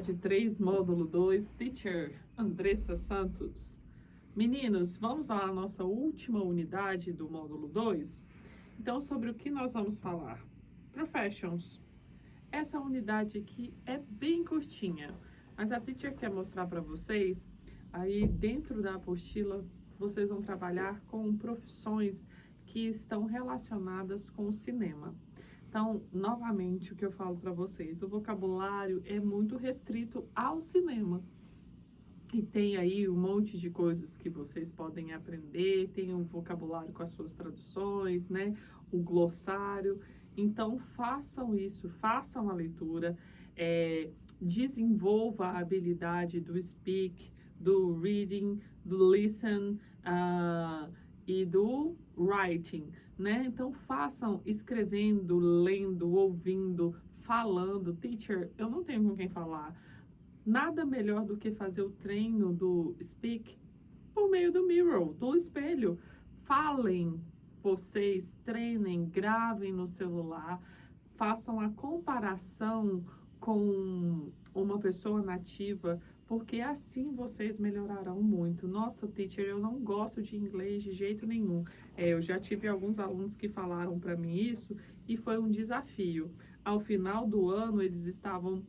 Unidade 3, módulo 2, Teacher Andressa Santos. Meninos, vamos à nossa última unidade do módulo 2? Então, sobre o que nós vamos falar? Professions. Essa unidade aqui é bem curtinha, mas a teacher quer mostrar para vocês, aí dentro da apostila, vocês vão trabalhar com profissões que estão relacionadas com o cinema. Então, novamente, o que eu falo para vocês, o vocabulário é muito restrito ao cinema. E tem aí um monte de coisas que vocês podem aprender, tem um vocabulário com as suas traduções, né? O glossário. Então, façam isso, façam a leitura, desenvolva a habilidade do speak, do reading, do listen e do writing, né? Então, façam escrevendo, lendo, ouvindo, falando. Teacher, eu não tenho com quem falar. Nada melhor do que fazer o treino do speak por meio do mirror, do espelho. Falem, vocês treinem, gravem no celular, façam a comparação com uma pessoa nativa, porque assim vocês melhorarão muito. Nossa, teacher, eu não gosto de inglês de jeito nenhum. Eu já tive alguns alunos que falaram para mim isso e foi um desafio. Ao final do ano, eles estavam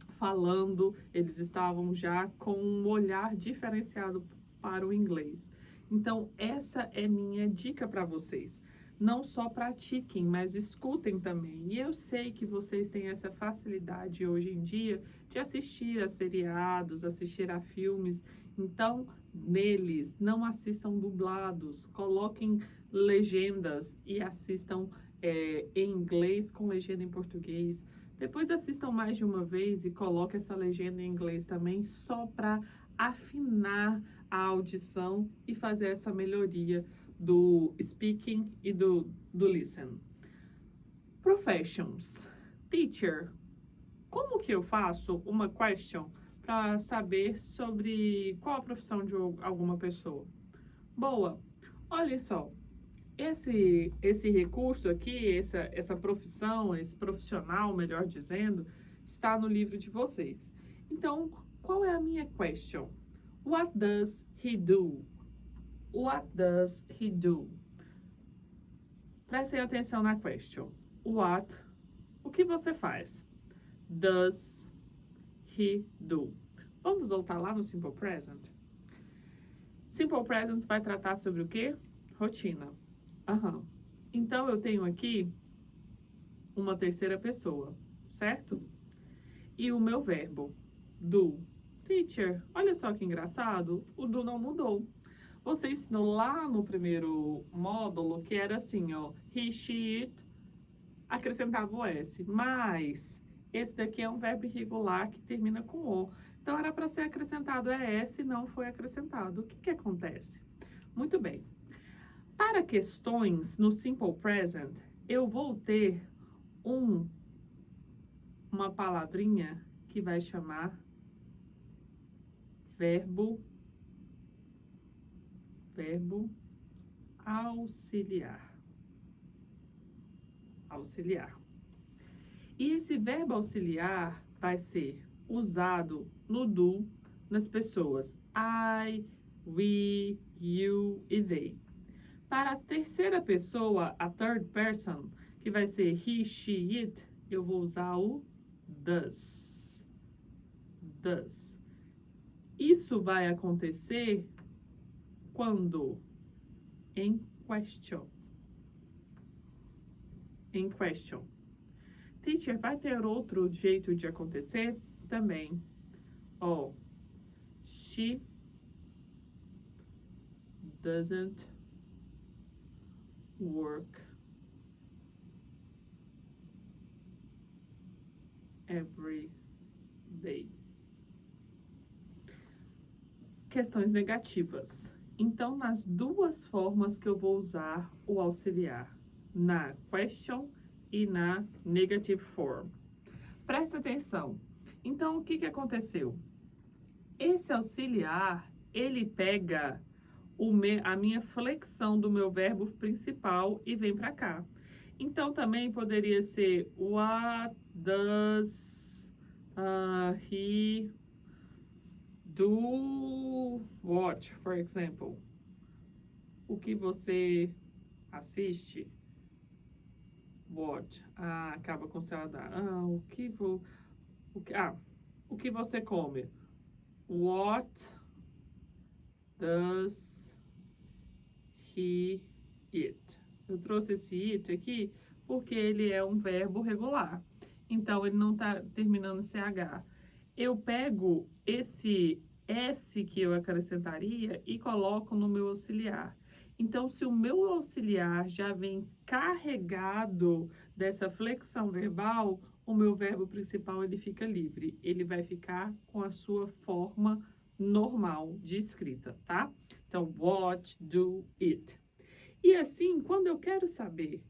falando, eles estavam já com um olhar diferenciado para o inglês. Então, essa é minha dica para vocês. Não só pratiquem, mas escutem também. E eu sei que vocês têm essa facilidade hoje em dia de assistir a seriados, assistir a filmes. Então, neles, não assistam dublados, coloquem legendas e assistam em inglês com legenda em português. Depois assistam mais de uma vez e coloquem essa legenda em inglês também, só para afinar a audição e fazer essa melhoria do speaking e do listen. Professions. Teacher, como que eu faço uma question para saber sobre qual a profissão de alguma pessoa? Boa, olha só. Esse recurso aqui, essa profissão, esse profissional, melhor dizendo, está no livro de vocês. Então, qual é a minha question? What does he do? What does he do? Prestem atenção na question. What, o que você faz? Does he do? Vamos voltar lá no Simple Present? Simple Present vai tratar sobre o quê? Rotina. Então, eu tenho aqui uma terceira pessoa, certo? E o meu verbo, do. Teacher, olha só que engraçado, o do não mudou. Você ensinou lá no primeiro módulo que era assim, ó, he, she, it, acrescentava o S. Mas esse daqui é um verbo irregular que termina com O. Então, era para ser acrescentado S e não foi acrescentado. O que acontece? Muito bem. Para questões no Simple Present, eu vou ter uma palavrinha que vai chamar verbo auxiliar. Auxiliar. E esse verbo auxiliar vai ser usado no do nas pessoas I, we, you e they. Para a terceira pessoa, a third person, que vai ser he, she, it, eu vou usar o does. Does. Isso vai acontecer quando? Em question. Em question. Teacher, vai ter outro jeito de acontecer? Também. Ó, she doesn't work every day. Questões negativas. Então, nas duas formas que eu vou usar o auxiliar, na question e na negative form. Presta atenção. Então, o que aconteceu? Esse auxiliar, ele pega a minha flexão do meu verbo principal e vem para cá. Então, também poderia ser what does He do watch, for example. O que você assiste? Watch. Acaba com CH. O que você come? What does he eat? Eu trouxe esse it aqui porque ele é um verbo regular. Então, ele não está terminando CH. Eu pego esse S que eu acrescentaria e coloco no meu auxiliar. Então, se o meu auxiliar já vem carregado dessa flexão verbal, o meu verbo principal ele fica livre. Ele vai ficar com a sua forma normal de escrita, tá? Então, what, do, it. E assim, quando eu quero saber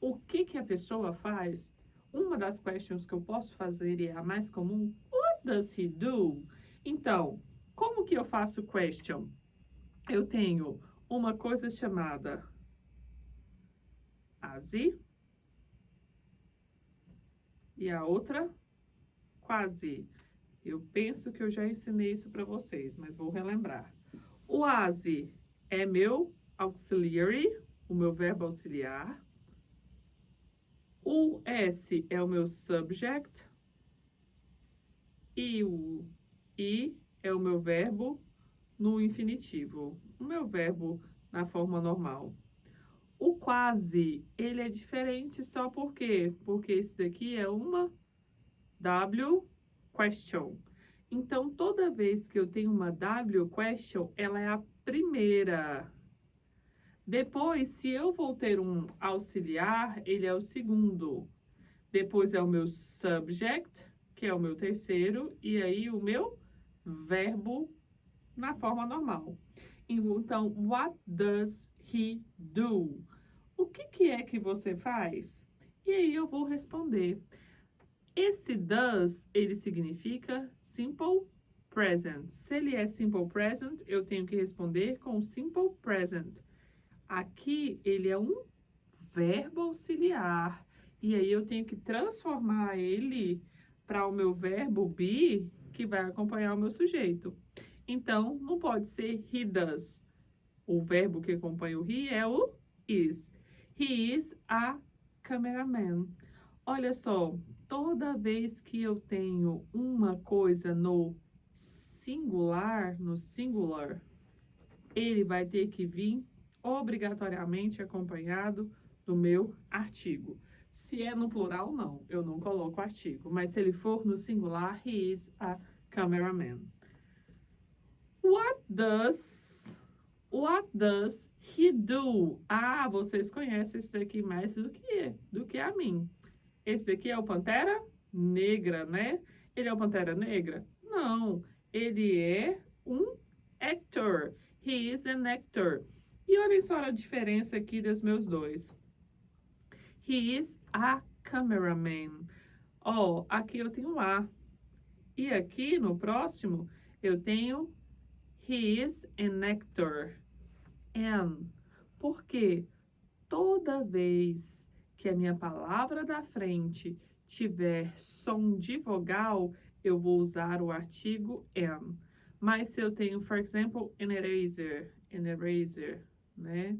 o que a pessoa faz, uma das questions que eu posso fazer, e é a mais comum, what does he do? Então, como que eu faço question? Eu tenho uma coisa chamada quase e a outra quase. Eu penso que eu já ensinei isso para vocês, mas vou relembrar. O quase é meu auxiliary, o meu verbo auxiliar. O S é o meu subject. E o I é o meu verbo no infinitivo. O meu verbo na forma normal. O quase, ele é diferente só por quê? Porque esse daqui é uma W question. Então, toda vez que eu tenho uma W question, ela é a primeira. Depois, se eu vou ter um auxiliar, ele é o segundo. Depois é o meu subject, que é o meu terceiro, e aí o meu verbo na forma normal. Então, what does he do? O que é que você faz? E aí eu vou responder. Esse does, ele significa simple present. Se ele é simple present, eu tenho que responder com simple present. Aqui, ele é um verbo auxiliar. E aí eu tenho que transformar ele para o meu verbo be, que vai acompanhar o meu sujeito. Então, não pode ser he does. O verbo que acompanha o he é o is. He is a cameraman. Olha só, toda vez que eu tenho uma coisa no singular, ele vai ter que vir obrigatoriamente acompanhado do meu artigo. Se é no plural, não, eu não coloco artigo. Mas se ele for no singular, he is a cameraman. What does he do? Vocês conhecem esse daqui mais do que a mim. Esse daqui é o Pantera Negra, né? Ele é o Pantera Negra? Não, ele é um actor. He is an actor. E olhem só a diferença aqui dos meus dois. He is a cameraman. Aqui eu tenho A. E aqui no próximo eu tenho he is an actor. Porque toda vez que a minha palavra da frente tiver som de vogal, eu vou usar o artigo am. Mas se eu tenho, for example, an eraser, né?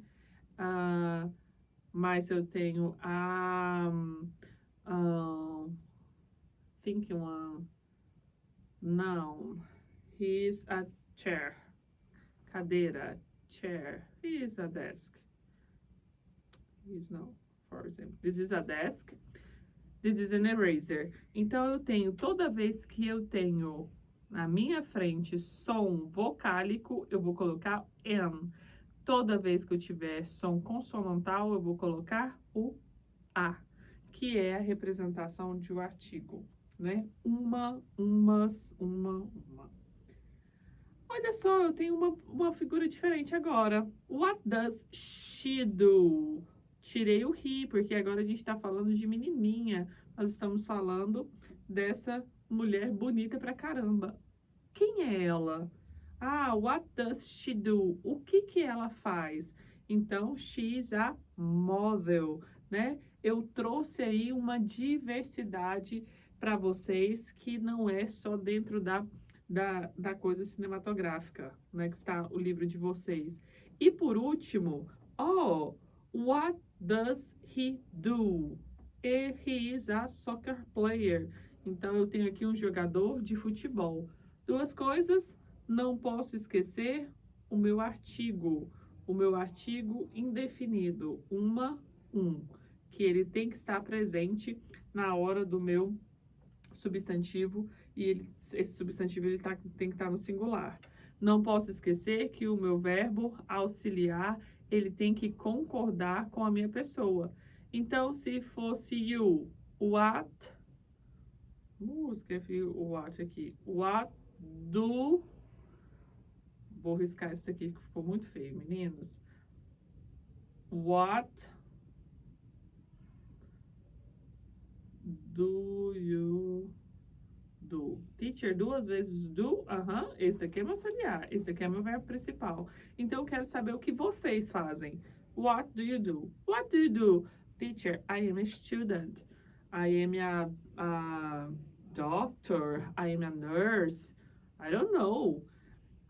Mas eu tenho think one. Não. He's a chair. Cadeira. Chair. He is a desk. For example. This is a desk. This is an eraser. Então, eu tenho, toda vez que eu tenho na minha frente som vocálico, eu vou colocar am. Toda vez que eu tiver som consonantal, eu vou colocar o a, que é a representação de um artigo, né? Uma. Olha só, eu tenho uma figura diferente agora. What does she do? Tirei o he, porque agora a gente está falando de menininha. Nós estamos falando dessa mulher bonita pra caramba. Quem é ela? What does she do? O que ela faz? Então, she's a model, né? Eu trouxe aí uma diversidade para vocês que não é só dentro da coisa cinematográfica, né, que está o livro de vocês. E por último, what does he do? He is a soccer player. Então, eu tenho aqui um jogador de futebol. Duas coisas, não posso esquecer o meu artigo indefinido, que ele tem que estar presente na hora do meu substantivo, e esse substantivo tem que estar no singular. Não posso esquecer que o meu verbo auxiliar, ele tem que concordar com a minha pessoa. Então, se fosse you, what... escrevi o what aqui. What do... Vou riscar isso aqui, que ficou muito feio, meninos. What do you do? Teacher, duas vezes do, esse daqui é meu auxiliar, esse daqui é meu verbo principal. Então, eu quero saber o que vocês fazem. What do you do? What do you do? Teacher, I am a student. I am a doctor. I am a nurse. I don't know.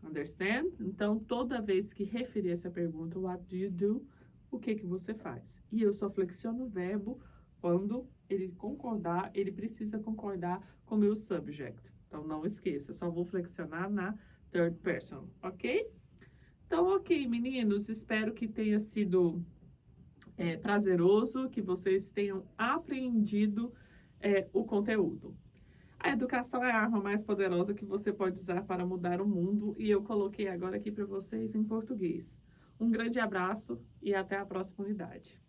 Understand? Então, toda vez que referir essa pergunta, what do you do? O que você faz? E eu só flexiono o verbo quando ele precisa concordar com o meu subject. Então, não esqueça, só vou flexionar na third person, ok? Então, ok, meninos, espero que tenha sido prazeroso, que vocês tenham aprendido o conteúdo. A educação é a arma mais poderosa que você pode usar para mudar o mundo, e eu coloquei agora aqui para vocês em português. Um grande abraço e até a próxima unidade.